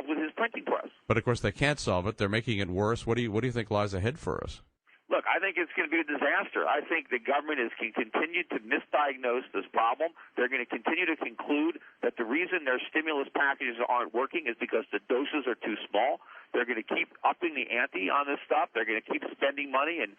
with his printing press. But of course, they can't solve it. They're making it worse. What do you think lies ahead for us? Look, I think it's going to be a disaster. I think the government can continue to misdiagnose this problem. They're going to continue to conclude that the reason their stimulus packages aren't working is because the doses are too small. They're going to keep upping the ante on this stuff. They're going to keep spending money and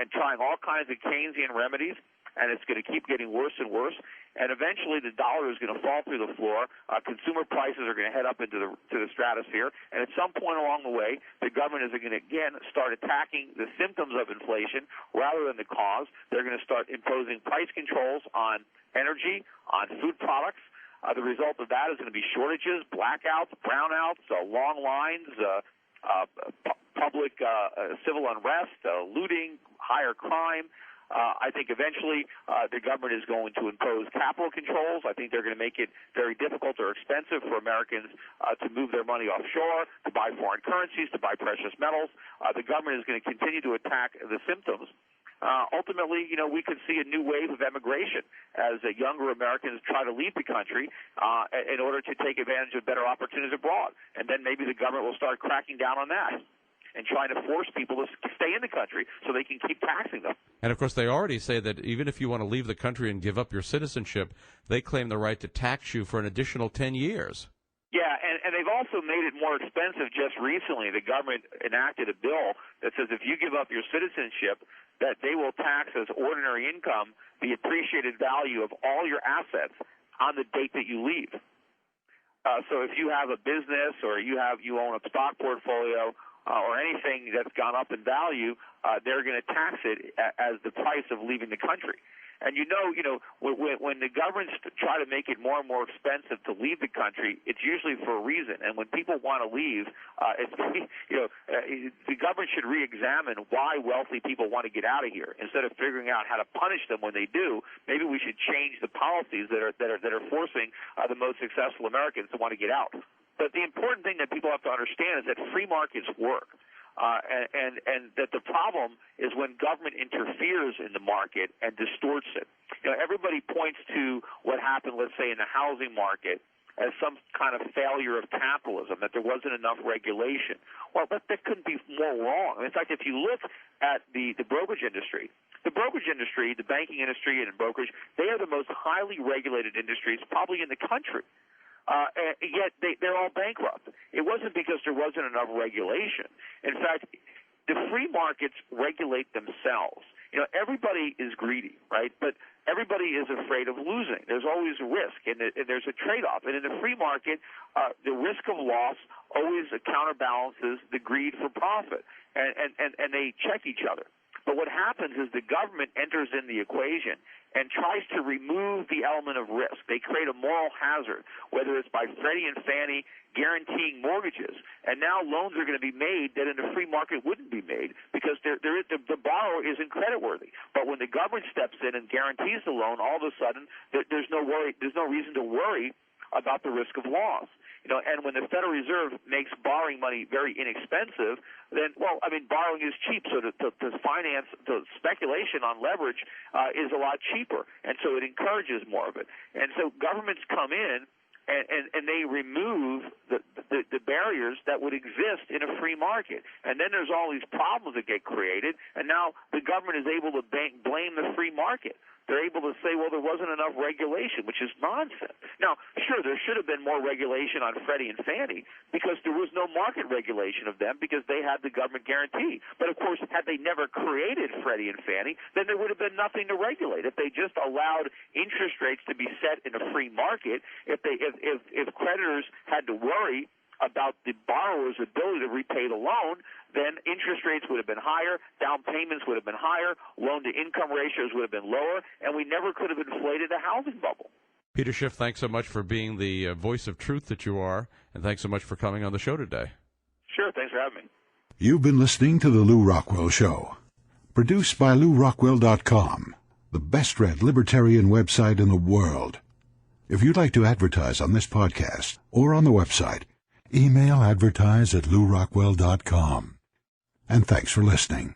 trying all kinds of Keynesian remedies, and it's going to keep getting worse and worse. And eventually the dollar is going to fall through the floor. Consumer prices are going to head up into the stratosphere. And at some point along the way, the government is going to, again, start attacking the symptoms of inflation rather than the cause. They're going to start imposing price controls on energy, on food products. The result of that is going to be shortages, blackouts, brownouts, long lines, public civil unrest, looting, higher crime. I think eventually the government is going to impose capital controls. I think they're going to make it very difficult or expensive for Americans to move their money offshore, to buy foreign currencies, to buy precious metals. The government is going to continue to attack the symptoms. Ultimately, we could see a new wave of emigration as younger Americans try to leave the country in order to take advantage of better opportunities abroad. And then maybe the government will start cracking down on that and trying to force people to stay in the country so they can keep taxing them. And, of course, they already say that even if you want to leave the country and give up your citizenship, they claim the right to tax you for an additional 10 years. Yeah, and they've also made it more expensive just recently. The government enacted a bill that says if you give up your citizenship, that they will tax as ordinary income the appreciated value of all your assets on the date that you leave. So if you have a business or you own a stock portfolio or anything that's gone up in value, they're going to tax it as the price of leaving the country. And when the governments try to make it more and more expensive to leave the country, it's usually for a reason. And when people want to leave, the government should re-examine why wealthy people want to get out of here. Instead of figuring out how to punish them when they do, maybe we should change the policies that are forcing the most successful Americans to want to get out. But the important thing that people have to understand is that free markets work. And that the problem is when government interferes in the market and distorts it. Everybody points to what happened, let's say, in the housing market as some kind of failure of capitalism, that there wasn't enough regulation. Well, that couldn't be more wrong. In fact, if you look at the brokerage industry, the banking industry and brokerage, they are the most highly regulated industries probably in the country. And yet they're all bankrupt. It wasn't because there wasn't enough regulation. In fact, the free markets regulate themselves. Everybody is greedy, right? But everybody is afraid of losing. There's always a risk, and there's a trade-off. And in the free market, the risk of loss always counterbalances the greed for profit, and they check each other. But what happens is the government enters in the equation and tries to remove the element of risk. They create a moral hazard, whether it's by Freddie and Fannie guaranteeing mortgages. And now loans are going to be made that in the free market wouldn't be made because the borrower isn't creditworthy. But when the government steps in and guarantees the loan, all of a sudden there's no reason to worry about the risk of loss. And when the Federal Reserve makes borrowing money very inexpensive, then, borrowing is cheap. So to finance the speculation on leverage is a lot cheaper. And so it encourages more of it. And so governments come in and they remove the barriers that would exist in a free market. And then there's all these problems that get created, and now the government is able to blame the free market. They're able to say, well, there wasn't enough regulation, which is nonsense. Now, sure, there should have been more regulation on Freddie and Fannie because there was no market regulation of them because they had the government guarantee. But, of course, had they never created Freddie and Fannie, then there would have been nothing to regulate. If they just allowed interest rates to be set in a free market, if creditors had to worry about the borrower's ability to repay the loan, then interest rates would have been higher, down payments would have been higher, loan-to-income ratios would have been lower, and we never could have inflated a housing bubble. Peter Schiff, thanks so much for being the voice of truth that you are, and thanks so much for coming on the show today. Sure, thanks for having me. You've been listening to The Lou Rockwell Show, produced by LouRockwell.com, the best-read libertarian website in the world. If you'd like to advertise on this podcast or on the website, email advertise@LouRockwell.com. And thanks for listening.